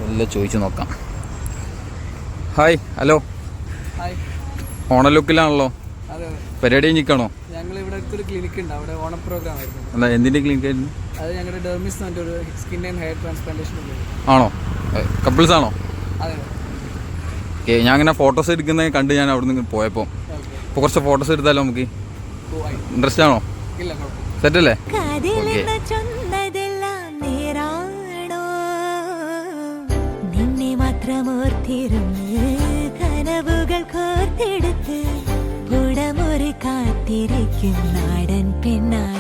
എല്ലാം ചോദിച്ചു നോക്കാം. Hi, hello. ഓണലുക്കിലാണല്ലോ പരിപാടി കഴിഞ്ഞിരിക്കണോ? അല്ല, എന്തിൻ്റെ ക്ലിനിക് ആയിരുന്നു? ആണോ? കപ്പിൾസ് ആണോ? ഓക്കെ, ഞാൻ അങ്ങനെ ഫോട്ടോസ് എടുക്കുന്നത് കണ്ട് ഞാൻ അവിടെ നിന്ന് പോയപ്പോൾ ഇപ്പോൾ കുറച്ച് ഫോട്ടോസ് എടുത്താലോ? നമുക്ക് ഇൻട്രസ്റ്റ് ആണോ? സെറ്റല്ലേ? ഓക്കെ. കനവുകൾ കോർത്തെടുത്ത് പുടമുറി കാത്തിരിക്കും നാടൻ പെണ്ണായി.